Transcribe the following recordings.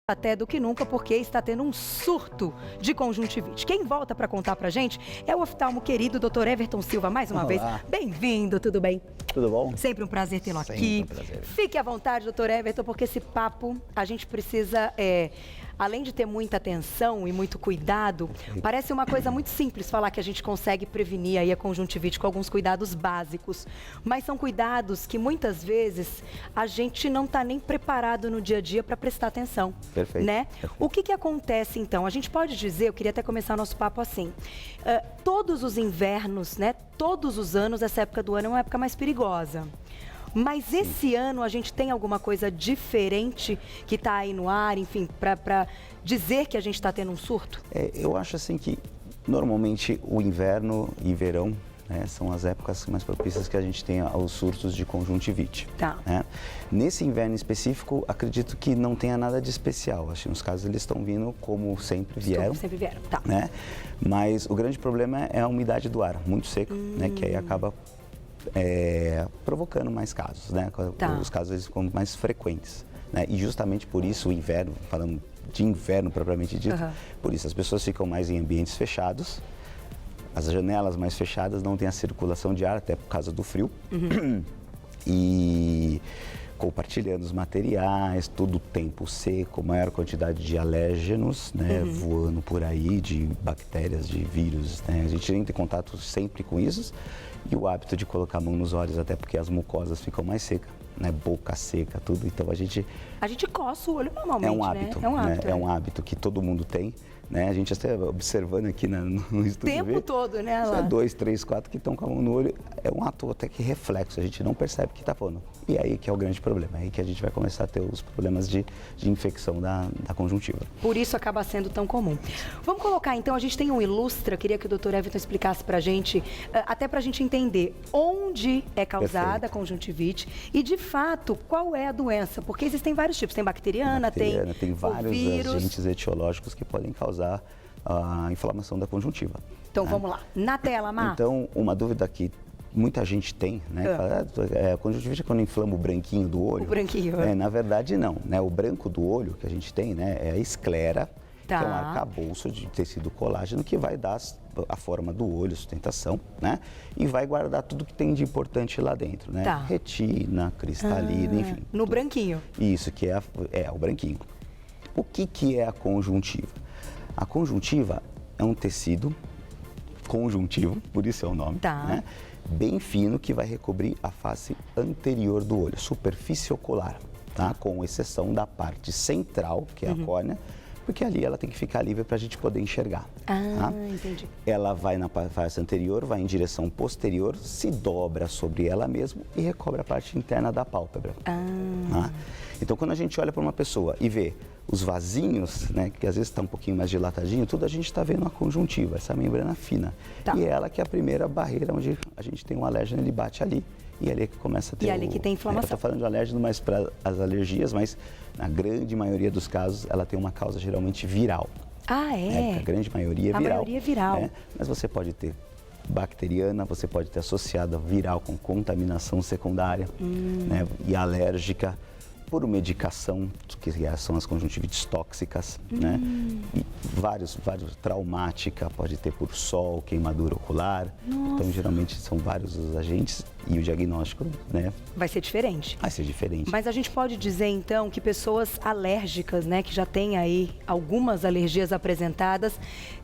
até do que nunca, porque está tendo um surto de conjuntivite. Quem volta para contar pra gente é o oftalmo querido Dr. Everton Silva, mais uma vez. Bem-vindo, tudo bem? Tudo bom? Sempre um prazer tê-lo aqui. Um prazer. Fique à vontade, Dr. Everton, porque esse papo a gente precisa, além de ter muita atenção e muito cuidado, parece uma coisa muito simples falar que a gente consegue prevenir aí a conjuntivite com alguns cuidados básicos, mas são cuidados que muitas vezes a gente não está nem preparado no dia a dia para prestar atenção. Perfeito. Né? Perfeito. O que acontece então? A gente pode dizer, eu queria até começar nosso papo assim, todos os invernos, né? Todos os anos, essa época do ano é uma época mais perigosa. Mas esse ano a gente tem alguma coisa diferente que está aí no ar, enfim, para dizer que a gente está tendo um surto? Eu acho assim que normalmente o inverno e verão, né, são as épocas mais propícias que a gente tem aos surtos de conjuntivite. Tá. Né? Nesse inverno específico, acredito que não tenha nada de especial. Acho que nos casos eles estão vindo como sempre vieram. Como sempre vieram, tá. Né? Mas o grande problema é a umidade do ar, muito seco, né, que aí acaba provocando mais casos, né? Tá. Os casos eles ficam mais frequentes, né? E justamente por isso o inverno, falando de inverno propriamente dito, por isso as pessoas ficam mais em ambientes fechados, as janelas mais fechadas, não tem a circulação de ar, até por causa do frio, e compartilhando os materiais, todo o tempo seco, maior quantidade de alérgenos, né, voando por aí, de bactérias, de vírus, né? A gente entra em contato sempre com isso, e o hábito de colocar a mão nos olhos, até porque as mucosas ficam mais secas, né, boca seca, tudo, então a gente coça o olho normalmente, é um hábito, né? É um hábito, né? É um hábito que todo mundo tem, né? A gente está observando aqui no estúdio. O tempo todo, né? Lá. 2, 3, 4 que estão com a mão no olho. É um ato até que reflexo, a gente não percebe que está falando. E aí que é o grande problema, é aí que a gente vai começar a ter os problemas de infecção da conjuntiva. Por isso acaba sendo tão comum. Vamos colocar então, a gente tem um Ilustra, queria que o Dr. Everton explicasse pra gente, até pra gente entender onde é causada a conjuntivite e de fato qual é a doença, porque existem vários tipos, tem bacteriana, tem vários vírus. agentes etiológicos que podem causar a inflamação da conjuntiva. Então vamos lá, na tela, Mar. Então, uma dúvida que muita gente tem, né? A conjuntivite é quando inflama o branquinho do olho. O branquinho. Na verdade, não. Né? O branco do olho que a gente tem, né, é a esclera, que é um arcabouço de tecido colágeno que vai dar a forma do olho, sustentação, né? E vai guardar tudo que tem de importante lá dentro, né? Tá. Retina, cristalina, enfim. No tudo. branquinho. Isso, que é o branquinho. O que é a conjuntiva? A conjuntiva é um tecido conjuntivo, por isso é o nome, né? Bem fino, que vai recobrir a face anterior do olho, superfície ocular, tá? Com exceção da parte central, que é a córnea, porque ali ela tem que ficar livre para a gente poder enxergar. Tá? Entendi. Ela vai na face anterior, vai em direção posterior, se dobra sobre ela mesma e recobre a parte interna da pálpebra. Tá? Então, quando a gente olha para uma pessoa e vê os vasinhos, né, que às vezes está um pouquinho mais dilatadinho, tudo a gente está vendo a conjuntiva, essa membrana fina. E ela que é a primeira barreira onde a gente tem um alérgeno, ele bate ali. E ali é que começa a ter. E ali que tem inflamação. Eu estou falando de alérgeno, mas para as alergias, mas na grande maioria dos casos ela tem uma causa geralmente viral. A grande maioria é viral. A maioria é viral. Né? Mas você pode ter bacteriana, você pode ter associada viral com contaminação secundária, né? E alérgica por medicação, que são as conjuntivites tóxicas, né? E vários traumática, pode ter por sol, queimadura ocular. Então, geralmente, são vários os agentes e o diagnóstico, né? Vai ser diferente. Vai ser diferente. Mas a gente pode dizer, então, que pessoas alérgicas, né, que já têm aí algumas alergias apresentadas,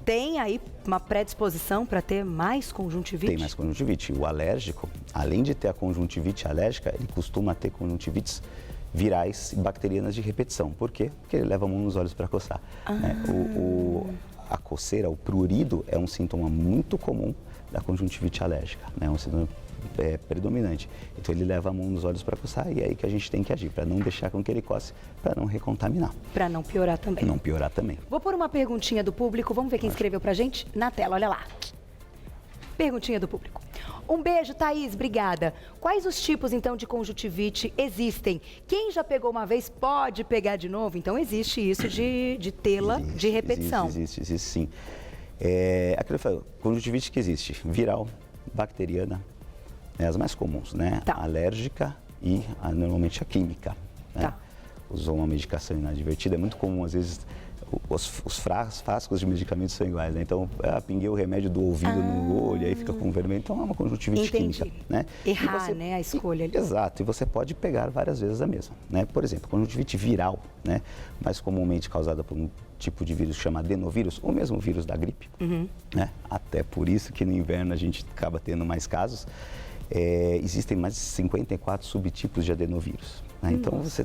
têm aí uma predisposição para ter mais conjuntivite? Tem mais conjuntivite. O alérgico, além de ter a conjuntivite alérgica, ele costuma ter conjuntivites virais e bacterianas de repetição. Por quê? Porque ele leva a mão nos olhos para coçar. Né? A coceira, o prurido, é um sintoma muito comum da conjuntivite alérgica, né? Um sintoma predominante. Então ele leva a mão nos olhos para coçar e é aí que a gente tem que agir, para não deixar com que ele coce, para não recontaminar. Para não piorar também. Não piorar também. Vou pôr uma perguntinha do público, vamos ver quem escreveu pra gente na tela, olha lá. Perguntinha do público. Um beijo, Thaís, obrigada. Quais os tipos, então, de conjuntivite existem? Quem já pegou uma vez pode pegar de novo? Então, existe isso de tê-la de repetição. Existe sim. Aquilo que eu falei, conjuntivite que existe, viral, bacteriana, as mais comuns, né? Alérgica e normalmente a química. Né? usou uma medicação inadvertida, é muito comum, às vezes, os frascos de medicamentos são iguais, né? Então, pinguei o remédio do ouvido no olho, aí fica com vermelho. Então, é uma conjuntivite química, né? Errar, né, a escolha ali. Exato, e você pode pegar várias vezes a mesma, né? Por exemplo, conjuntivite viral, né? Mais comumente causada por um tipo de vírus chamado adenovírus, ou mesmo vírus da gripe, né? Até por isso que no inverno a gente acaba tendo mais casos. Existem mais de 54 subtipos de adenovírus, né? Então, você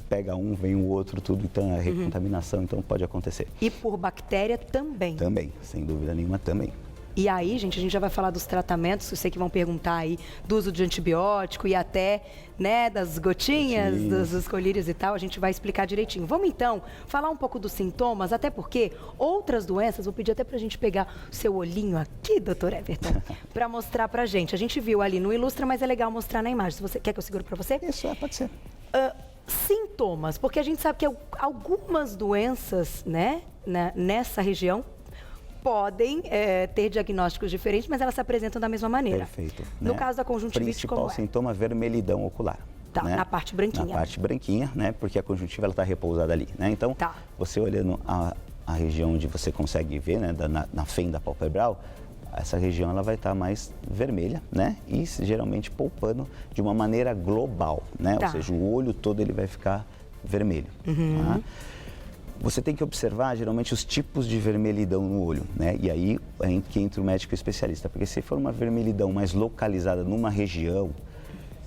pega um, vem o outro, tudo, então a recontaminação, então pode acontecer. E por bactéria também? Também, sem dúvida nenhuma, também. E aí, gente, a gente já vai falar dos tratamentos, eu sei que vão perguntar aí do uso de antibiótico e até, né, das gotinhas, dos colírios e tal, a gente vai explicar direitinho. Vamos então falar um pouco dos sintomas, até porque outras doenças, vou pedir até pra gente pegar o seu olhinho aqui, doutor Everton, para mostrar pra gente. A gente viu ali no Ilustra, mas é legal mostrar na imagem. Se você quer que eu segure pra você? Isso, pode ser. Sintomas, porque a gente sabe que algumas doenças, né, nessa região, podem ter diagnósticos diferentes, mas elas se apresentam da mesma maneira. Perfeito. No caso da conjuntivite, como é? O principal sintoma, vermelhidão ocular. Tá, né? na parte branquinha. Na parte branquinha, né? Porque a conjuntiva está repousada ali, né? Então, você olhando a região onde você consegue ver, né? Na fenda palpebral, essa região ela vai estar mais vermelha, né? E geralmente polpando de uma maneira global, né? Ou seja, o olho todo ele vai ficar vermelho. Tá? Você tem que observar, geralmente, os tipos de vermelhidão no olho, né? E aí é que entra o médico especialista, porque se for uma vermelhidão mais localizada numa região,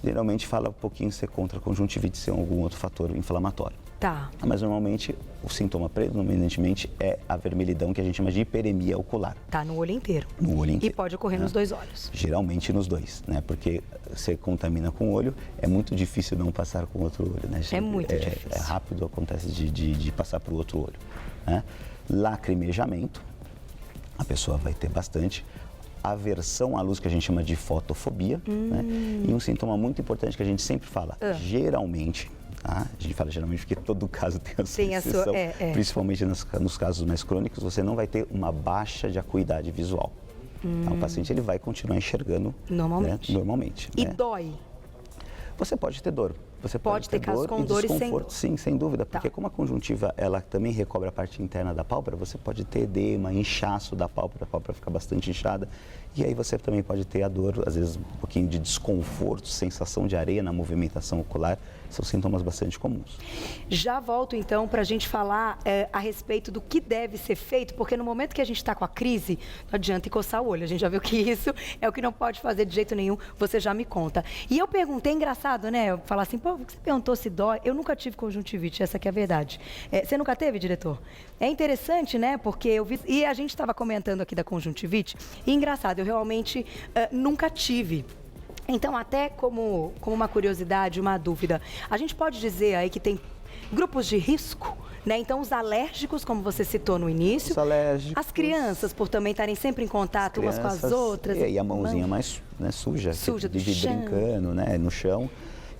geralmente fala um pouquinho ser contra a conjuntivite, ser algum outro fator inflamatório. Tá. Mas normalmente o sintoma predominantemente é a vermelhidão, que a gente chama de hiperemia ocular. Tá, no olho inteiro. No olho inteiro. E pode ocorrer nos dois olhos. Geralmente nos dois, né? Porque você contamina com o olho, é muito difícil não passar com o outro olho, né? É muito difícil. É rápido, acontece de passar para o outro olho, né? Lacrimejamento, a pessoa vai ter bastante. Aversão à luz, que a gente chama de fotofobia, né? E um sintoma muito importante que a gente sempre fala, geralmente, tá? A gente fala geralmente porque todo caso tem a sua exceção, principalmente nos casos mais crônicos, você não vai ter uma baixa de acuidade visual. Tá? O paciente ele vai continuar enxergando normalmente. Né? Normalmente, e né? dói? Você pode ter dor. Você pode ter casos com dor e sem dor. Sim, sem dúvida, porque como a conjuntiva ela também recobre a parte interna da pálpebra, você pode ter edema, inchaço da pálpebra, a pálpebra fica bastante inchada, e aí você também pode ter a dor, às vezes um pouquinho de desconforto, sensação de areia na movimentação ocular, são sintomas bastante comuns. Já volto então para a gente falar a respeito do que deve ser feito, porque no momento que a gente está com a crise, não adianta ir coçar o olho, a gente já viu que isso é o que não pode fazer de jeito nenhum, você já me conta. E eu perguntei, engraçado, né, eu falar assim, pô, você perguntou se dói, eu nunca tive conjuntivite, essa que é a verdade. Você nunca teve, diretor? É interessante, né, porque eu vi, e a gente estava comentando aqui da conjuntivite, e engraçado, eu realmente nunca tive. Então, até como uma curiosidade, uma dúvida, a gente pode dizer aí que tem grupos de risco, né? Então, os alérgicos, como você citou no início, os alérgicos, as crianças, por também estarem sempre em contato umas com as outras. E a mãozinha mais suja de brincando, né, no chão.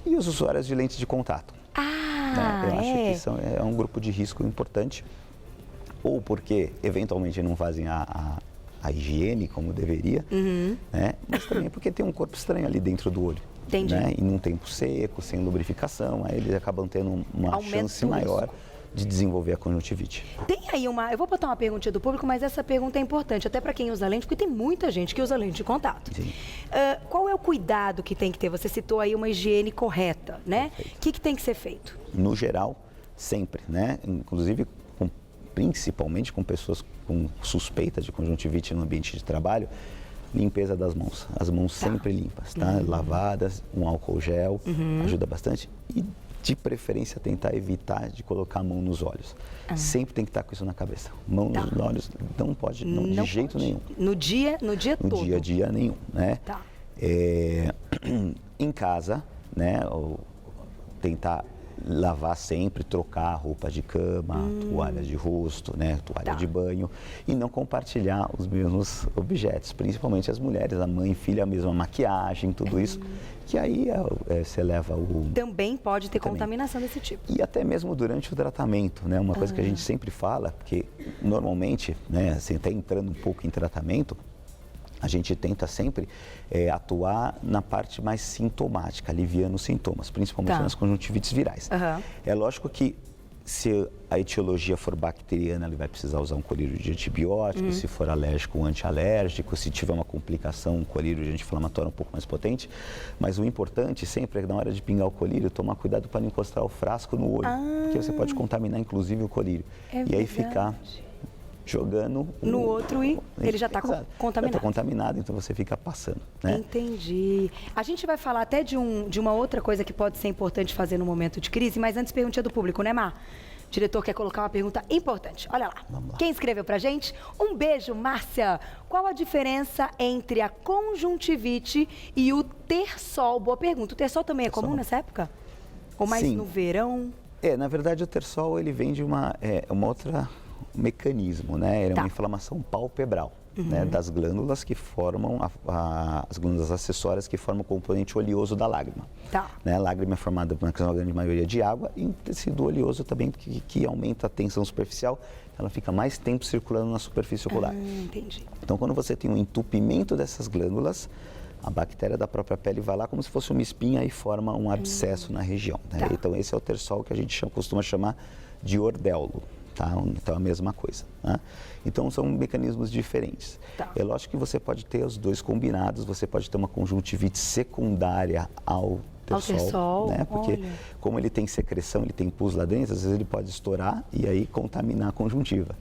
E os usuários de lentes de contato. Eu acho que é um grupo de risco importante, ou porque eventualmente não fazem a higiene como deveria, né? Mas também porque tem um corpo estranho ali dentro do olho. Entendi. Né? E num tempo seco, sem lubrificação, aí eles acabam tendo uma chance maior de desenvolver a conjuntivite. Tem aí eu vou botar uma perguntinha do público, mas essa pergunta é importante, até para quem usa lente, porque tem muita gente que usa lente de contato. Qual é o cuidado que tem que ter? Você citou aí uma higiene correta, né? O que tem que ser feito? No geral, sempre, né? Inclusive, principalmente com pessoas com suspeita de conjuntivite no ambiente de trabalho, limpeza das mãos. As mãos sempre limpas, tá? Lavadas, um álcool gel, ajuda bastante. E, de preferência, tentar evitar de colocar a mão nos olhos. Sempre tem que estar com isso na cabeça. Mão nos olhos não pode, de jeito nenhum. No dia todo? No dia a dia nenhum, né? Em casa, né? Tentar lavar sempre, trocar roupa de cama, toalha de rosto, né, toalha de banho, e não compartilhar os mesmos objetos, principalmente as mulheres, a mãe e filha, a mesma maquiagem, tudo isso, que aí você leva o... Também pode ter contaminação desse tipo. E até mesmo durante o tratamento, né, uma coisa que a gente sempre fala, porque normalmente, né, assim, até entrando um pouco em tratamento, a gente tenta sempre atuar na parte mais sintomática, aliviando os sintomas, principalmente nas conjuntivites virais. É lógico que se a etiologia for bacteriana, ele vai precisar usar um colírio de antibiótico, se for alérgico, um antialérgico, se tiver uma complicação, um colírio de anti-inflamatório um pouco mais potente. Mas o importante sempre é, na hora de pingar o colírio, tomar cuidado para não encostar o frasco no olho, porque você pode contaminar, inclusive, o colírio. E aí ficar jogando no outro e ele já está contaminado. Já está contaminado, então você fica passando, né? Entendi. A gente vai falar até de uma outra coisa que pode ser importante fazer no momento de crise, mas antes perguntinha do público, né, Mar? O diretor quer colocar uma pergunta importante. Olha lá. Vamos lá. Quem escreveu pra gente? Um beijo, Márcia. Qual a diferença entre a conjuntivite e o terçol? Boa pergunta. O terçol também é comum nessa época? Ou mais no verão? Na verdade, o terçol, ele vem de uma outra mecanismo, né? Era uma inflamação palpebral, né? Das glândulas que formam, as glândulas acessórias que formam o componente oleoso da lágrima. Né? A lágrima é formada, na grande maioria, de água e um tecido oleoso também que aumenta a tensão superficial, ela fica mais tempo circulando na superfície ocular. Entendi. Então, quando você tem um entupimento dessas glândulas, a bactéria da própria pele vai lá como se fosse uma espinha e forma um abscesso na região. Né? Então, esse é o terçol que a gente costuma chamar de ordéolo. Então, é a mesma coisa. Né? Então, são mecanismos diferentes. É lógico que você pode ter os dois combinados, você pode ter uma conjuntivite secundária ao terçol, né? Porque como ele tem secreção, ele tem pus lá dentro, às vezes ele pode estourar e aí contaminar a conjuntiva.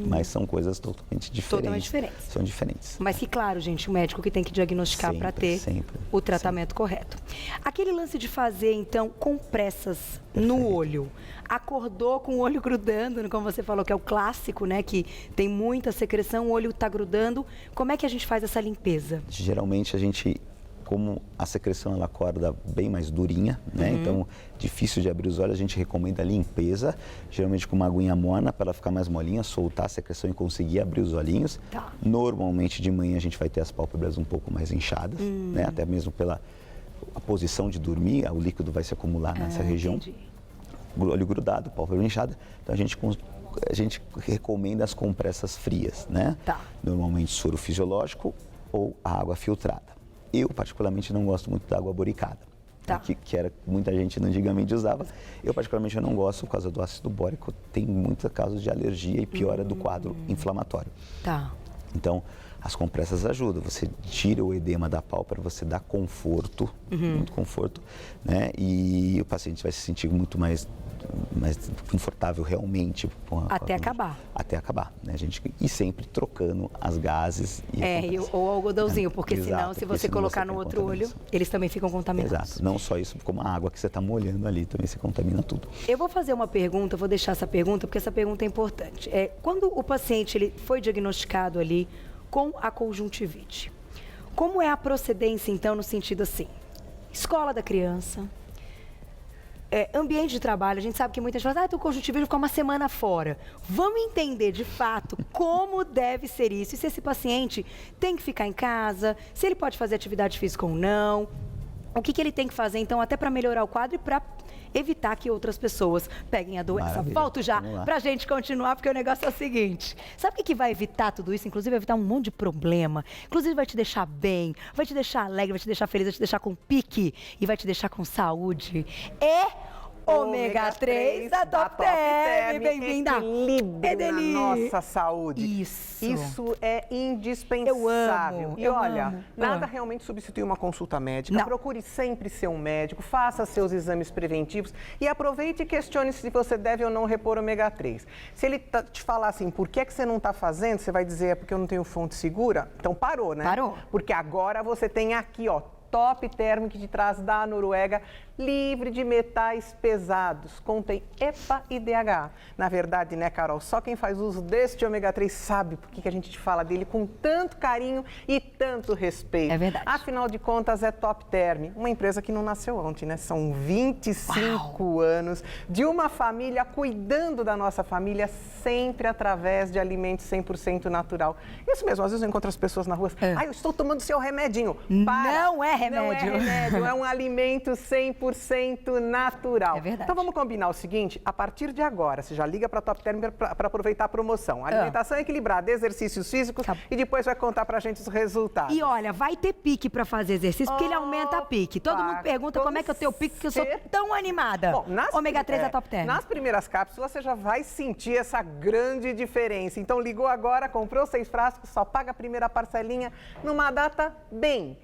Mas são coisas totalmente diferentes. Totalmente diferentes. São diferentes. Mas que, claro, gente, o médico que tem que diagnosticar para ter o tratamento correto. Aquele lance de fazer, então, compressas no olho. Acordou com o olho grudando, como você falou, que é o clássico, né? Que tem muita secreção, o olho está grudando. Como é que a gente faz essa limpeza? Geralmente a gente, como a secreção ela acorda bem mais durinha, né? Então, difícil de abrir os olhos, a gente recomenda a limpeza, geralmente com uma aguinha morna para ela ficar mais molinha, soltar a secreção e conseguir abrir os olhinhos. Normalmente de manhã a gente vai ter as pálpebras um pouco mais inchadas, né? Até mesmo pela a posição de dormir, o líquido vai se acumular nessa região. Entendi. Olho grudado, pálpebra inchada, então a gente recomenda as compressas frias, né? Normalmente soro fisiológico ou água filtrada. Eu, particularmente, não gosto muito da água boricada, que era muita gente antigamente usava. Eu, particularmente, não gosto por causa do ácido bórico. Tem muitos casos de alergia e piora do quadro inflamatório. Então, as compressas ajudam. Você tira o edema da pálpebra, você dá conforto, muito conforto, né? E o paciente vai se sentir muito mais confortável realmente. Até acabar. Até acabar, né, gente? E sempre trocando as gases. Ou algodãozinho, porque senão, se você colocar no outro olho, eles também ficam contaminados. Exato. Não só isso, como a água que você está molhando ali também se contamina tudo. Eu vou fazer uma pergunta, vou deixar essa pergunta, porque essa pergunta é importante. Quando o paciente ele foi diagnosticado ali com a conjuntivite, como é a procedência, então, no sentido assim, escola da criança, ambiente de trabalho, a gente sabe que muita gente fala, tu conjuntivite ficou uma semana fora. Vamos entender, de fato, como deve ser isso, e se esse paciente tem que ficar em casa, se ele pode fazer atividade física ou não, o que ele tem que fazer, então, até para melhorar o quadro e para evitar que outras pessoas peguem a doença. Maravilha. Volto já pra gente continuar, porque o negócio é o seguinte. Sabe o que vai evitar tudo isso? Inclusive, vai evitar um monte de problema. Inclusive, vai te deixar bem, vai te deixar alegre, vai te deixar feliz, vai te deixar com pique e vai te deixar com saúde. Ômega 3 da Top Term. Bem-vinda. Equilíbrio na nossa saúde. Isso é indispensável. Eu amo. E olha, nada realmente substitui uma consulta médica. Procure sempre ser um médico, faça seus exames preventivos e aproveite e questione se você deve ou não repor ômega 3. Se ele te falar assim, por que você não está fazendo, você vai dizer, é porque eu não tenho fonte segura? Então parou, né? Parou. Porque agora você tem aqui, ó, Top Term, que te traz da Noruega, livre de metais pesados, contém EPA e DHA. Na verdade, né, Carol, só quem faz uso deste ômega 3 sabe por que a gente te fala dele com tanto carinho e tanto respeito. É verdade. Afinal de contas, é Top Term, uma empresa que não nasceu ontem, né? São 25 anos de uma família cuidando da nossa família sempre através de alimentos 100% natural. Isso mesmo, às vezes eu encontro as pessoas na rua, eu estou tomando seu remedinho. Não é remédio. Não é remédio, é um alimento 100% 100% natural. É verdade. Então vamos combinar o seguinte, a partir de agora, você já liga para a Top Term para aproveitar a promoção. Alimentação equilibrada, exercícios físicos e depois vai contar para a gente os resultados. E olha, vai ter pique para fazer exercício, porque ele aumenta a pique. Todo mundo pergunta como é que eu tenho pique, porque eu sou tão animada. Bom, ômega 3 da Top Term. Nas primeiras cápsulas, você já vai sentir essa grande diferença. Então ligou agora, comprou 6 frascos, só paga a primeira parcelinha numa data bem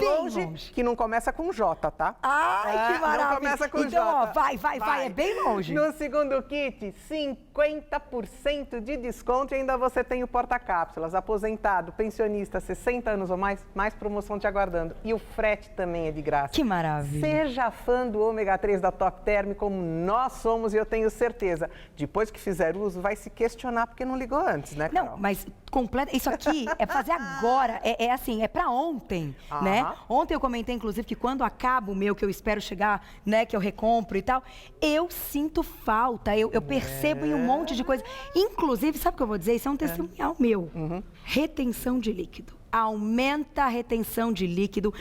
longe, que não começa com J, tá? Ai, que maravilha. Não começa com J. Então, ó, vai, é bem longe. No segundo kit, 50% de desconto e ainda você tem o porta-cápsulas. Aposentado, pensionista, 60 anos ou mais promoção te aguardando. E o frete também é de graça. Que maravilha. Seja fã do ômega 3 da Top Term, como nós somos, e eu tenho certeza. Depois que fizer uso, vai se questionar porque não ligou antes, né, Carol? Não, mas isso aqui é fazer agora, é assim, é pra ontem, né? Ontem eu comentei, inclusive, que quando acaba o meu, que eu espero chegar, né, que eu recompro e tal, eu sinto falta, eu percebo em um monte de coisa. Inclusive, sabe o que eu vou dizer? Isso é um testemunhal meu. Retenção de líquido. Aumenta a retenção de líquido,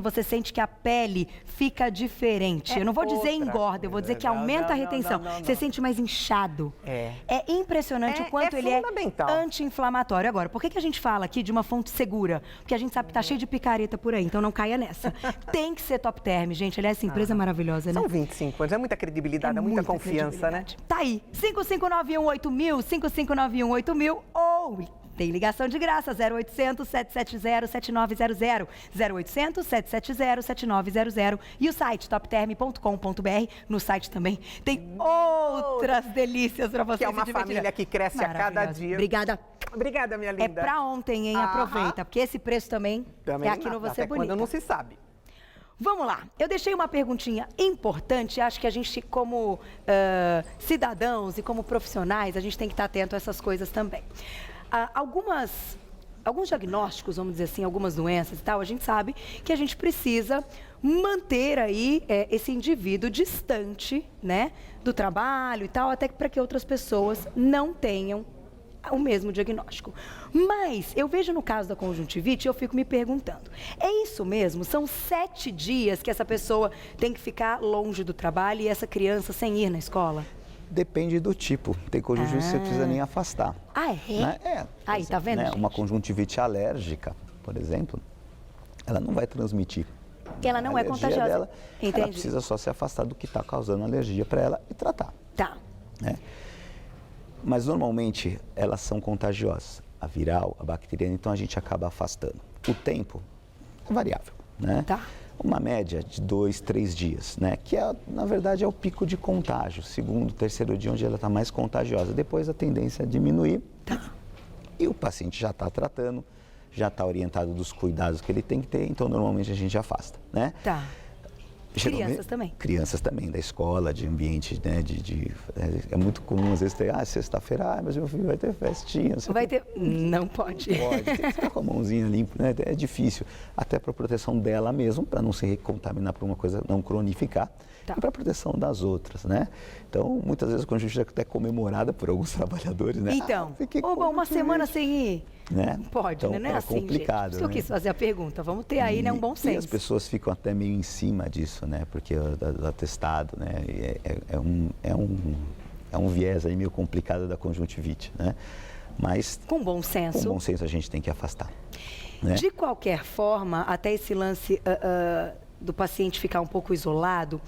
você sente que a pele fica diferente. Eu não vou dizer engorda, eu vou dizer que aumenta a retenção. Você sente mais inchado. É impressionante o quanto ele é anti-inflamatório. Agora, por que a gente fala aqui de uma fonte segura? Porque a gente sabe que tá cheio de picareta por aí, então não caia nessa. Tem que ser Top Term, gente. Aliás, essa empresa maravilhosa, né? São 25 anos, é muita credibilidade, é muita confiança, né? Tá aí, 55918000, 55918000 ou... Tem ligação de graça, 0800 770 7900, 0800 770 7900 e o site topterm.com.br. No site também tem outras delícias para vocês. Que é uma família que cresce a cada dia. Obrigada. Obrigada, minha linda. É pra ontem, hein? Aproveita, porque esse preço também é aqui no Você Bonita. Quando não se sabe. Vamos lá, eu deixei uma perguntinha importante, acho que a gente como cidadãos e como profissionais, a gente tem que estar atento a essas coisas também. Alguns diagnósticos, vamos dizer assim, algumas doenças e tal, a gente sabe que a gente precisa manter aí esse indivíduo distante, né, do trabalho e tal, até para que outras pessoas não tenham o mesmo diagnóstico. Mas eu vejo no caso da conjuntivite, eu fico me perguntando, é isso mesmo? São 7 dias que essa pessoa tem que ficar longe do trabalho e essa criança sem ir na escola? Depende do tipo. Tem conjuntivite que você não precisa nem afastar. É? Aí, tá vendo, gente? Uma conjuntivite alérgica, por exemplo, ela não vai transmitir. Ela não é contagiosa. Ela Entendi. precisa só se afastar do que está causando alergia para ela e tratar. Tá. Né? Mas, normalmente, elas são contagiosas. A viral, a bacteriana, então a gente acaba afastando. O tempo é variável, né? Tá. Uma média de 2, 3 dias, né? Que, na verdade, é o pico de contágio. Segundo, terceiro dia, onde ela está mais contagiosa. Depois, a tendência é diminuir. Tá. E o paciente já está tratando, já está orientado dos cuidados que ele tem que ter. Então, normalmente, a gente afasta, né? Tá. Crianças também. Crianças também, da escola, de ambiente, né? É muito comum, às vezes, ter, sexta-feira, mas meu filho vai ter festinha. Vai ter... Não pode. Pode, tem que ficar com a mãozinha limpa, né? É difícil. Até para proteção dela mesmo, para não se contaminar por uma coisa, não cronificar. Tá. E para proteção das outras, né? Então, muitas vezes, a conjuntivite é até comemorada por alguns trabalhadores, né? Então, uma semana sem ir. Né? Não pode, então, né? Não é assim, complicado. Gente. Eu quis fazer a pergunta. Vamos ter aí, né, um bom senso. E as pessoas ficam até meio em cima disso, né? Porque do atestado, né? É um viés aí meio complicado da conjuntivite, né? Mas com bom senso. Com bom senso a gente tem que afastar. Né? De qualquer forma, até esse lance do paciente ficar um pouco isolado,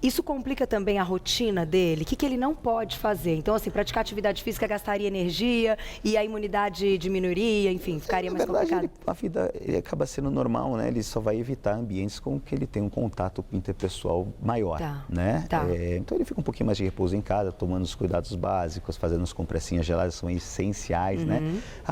isso complica também a rotina dele? O que ele não pode fazer? Então, assim, praticar atividade física gastaria energia e a imunidade diminuiria, enfim, ficaria mais complicado? A vida acaba sendo normal, né? Ele só vai evitar ambientes com que ele tem um contato interpessoal maior, né? Tá. Então, ele fica um pouquinho mais de repouso em casa, tomando os cuidados básicos, fazendo as compressinhas geladas, são essenciais, né?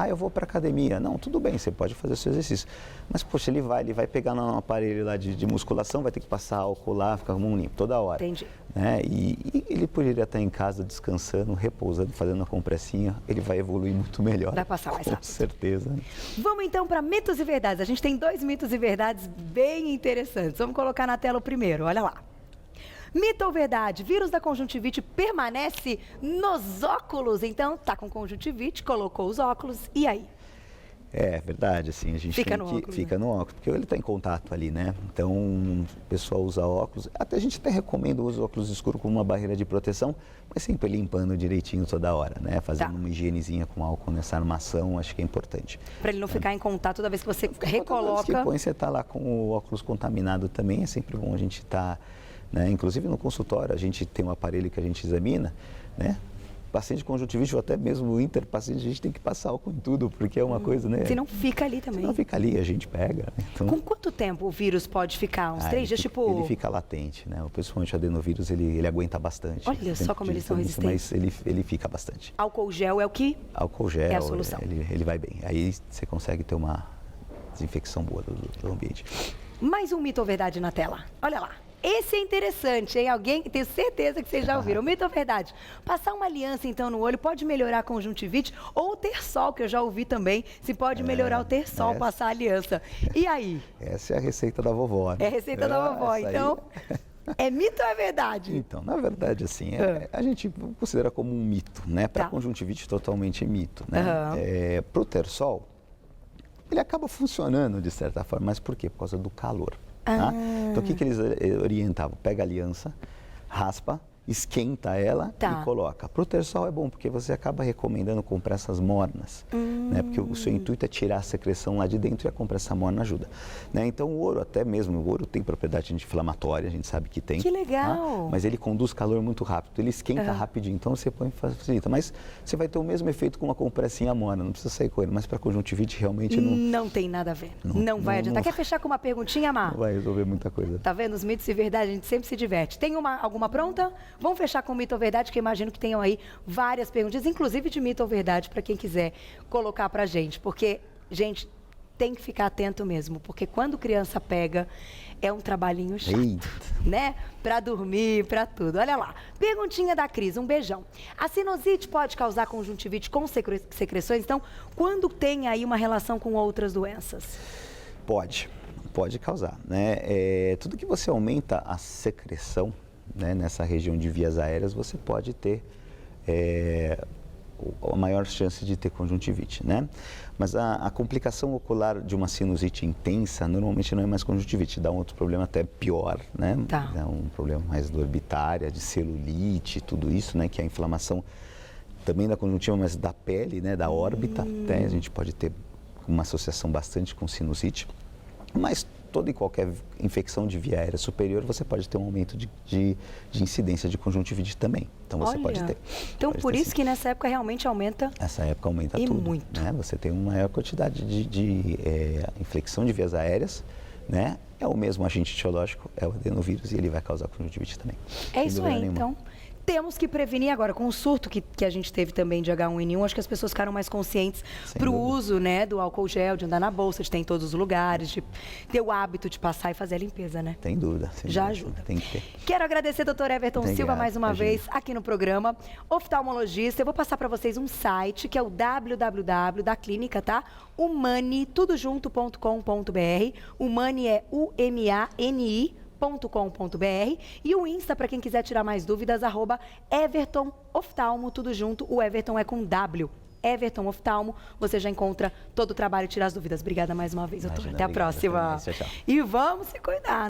Eu vou para academia. Não, tudo bem, você pode fazer o seu exercício. Mas, poxa, ele vai pegar num aparelho lá de musculação, vai ter que passar álcool lá, ficar como um limpo toda hora. Entendi. Né? E ele poderia estar em casa descansando, repousando, fazendo uma compressinha, ele vai evoluir muito melhor. Vai passar mais rápido. Com certeza. Vamos então para mitos e verdades. A gente tem 2 mitos e verdades bem interessantes. Vamos colocar na tela o primeiro, olha lá. Mito ou verdade? Vírus da conjuntivite permanece nos óculos. Então, tá com conjuntivite, colocou os óculos, e aí? É verdade, assim, a gente Fica tem no que... óculos, Fica no óculos, porque ele está em contato ali, né? Então, o pessoal usa óculos, até a gente até recomenda o uso de óculos escuros como uma barreira de proteção, mas sempre limpando direitinho toda hora, né? Fazendo uma higienezinha com álcool nessa armação, acho que é importante. Para ele não ficar em contato toda vez que você Que recoloca. põe, você está lá com o óculos contaminado também, é sempre bom a gente estar, né? Inclusive no consultório, a gente tem um aparelho que a gente examina, né? Paciente conjuntivite ou até mesmo interpaciente, a gente tem que passar álcool em tudo, porque é uma coisa, né? Se não fica ali também. Se não fica ali, a gente pega. Né? Então, Com quanto tempo o vírus pode ficar? Uns 3 dias, tipo... Ele fica latente, né? Principalmente o adenovírus, ele aguenta bastante. Olha só como eles são resistentes. Mas ele fica bastante. Álcool gel é o que? Álcool gel, é a solução. Ele vai bem. Aí você consegue ter uma desinfecção boa do ambiente. Mais um mito ou verdade na tela. Olha lá. Esse é interessante, hein? Alguém, tenho certeza que vocês já ouviram. Mito ou verdade? Passar uma aliança, então, no olho pode melhorar a conjuntivite ou o terçol, que eu já ouvi também. Se pode melhorar o terçol, passar a aliança. E aí? Essa é a receita da vovó, né? É a receita da vovó, então... É mito ou é verdade? Então, na verdade, assim, a gente considera como um mito, né? Para conjuntivite, totalmente mito, né? Para o terçol, ele acaba funcionando de certa forma, mas por quê? Por causa do calor. Tá? Então, o que eles orientavam? Pega a aliança, raspa, esquenta ela e coloca. Para o terçol é bom, porque você acaba recomendando compressas mornas, né? Porque o seu intuito é tirar a secreção lá de dentro e a compressa morna ajuda. Né? Então, o ouro, até mesmo, o ouro tem propriedade anti-inflamatória, a gente sabe que tem. Que legal! Tá? Mas ele conduz calor muito rápido, ele esquenta rapidinho, então você põe e facilita. Mas você vai ter o mesmo efeito com uma compressinha morna, não precisa sair correndo, mas para conjuntivite realmente não... Não tem nada a ver, não vai adiantar. Quer fechar com uma perguntinha, Mar? Não vai resolver muita coisa. Tá vendo? Os mitos e verdade, a gente sempre se diverte. Tem alguma pronta? Vamos fechar com mito ou verdade, que eu imagino que tenham aí várias perguntas, inclusive de mito ou verdade, para quem quiser colocar pra gente. Porque, gente, tem que ficar atento mesmo, porque quando criança pega, é um trabalhinho chato, né? Pra dormir, pra tudo. Olha lá. Perguntinha da Cris, um beijão. A sinusite pode causar conjuntivite com secreções? Então, quando tem aí uma relação com outras doenças? Pode causar, né? Tudo que você aumenta a secreção, né, nessa região de vias aéreas, você pode ter a maior chance de ter conjuntivite, né? Mas a complicação ocular de uma sinusite intensa normalmente não é mais conjuntivite, dá um outro problema até pior, né? É um problema mais do orbitária, de celulite, tudo isso, né? Que é a inflamação também da conjuntiva, mas da pele, né? Da órbita, né? A gente pode ter uma associação bastante com sinusite, mas toda e qualquer infecção de via aérea superior, você pode ter um aumento de incidência de conjuntivite também. Então, você pode ter. Então, por isso que nessa época realmente aumenta. Essa época aumenta tudo. Muito. Né? Você tem uma maior quantidade de infecção de vias aéreas, né? É o mesmo agente etiológico, é o adenovírus, e ele vai causar conjuntivite também. É isso aí, então. Temos que prevenir agora, com o surto que a gente teve também de H1N1, acho que as pessoas ficaram mais conscientes para o uso, né, do álcool gel, de andar na bolsa, de ter em todos os lugares, de ter o hábito de passar e fazer a limpeza, né? Tem dúvida. Já ajuda. Tem que ter. Quero agradecer, doutor Everton Silva, mais uma vez aqui no programa. Oftalmologista, eu vou passar para vocês um site, que é o www da clínica, tá? Umani, tudojunto.com.br. Umani é UMANI. .com.br e o Insta, para quem quiser tirar mais dúvidas, @Everton Oftalmo, tudo junto, o Everton é com W. Everton Oftalmo, você já encontra todo o trabalho e tira as dúvidas. Obrigada mais uma vez, doutor. Até a próxima. Tchau, tchau. E vamos se cuidar.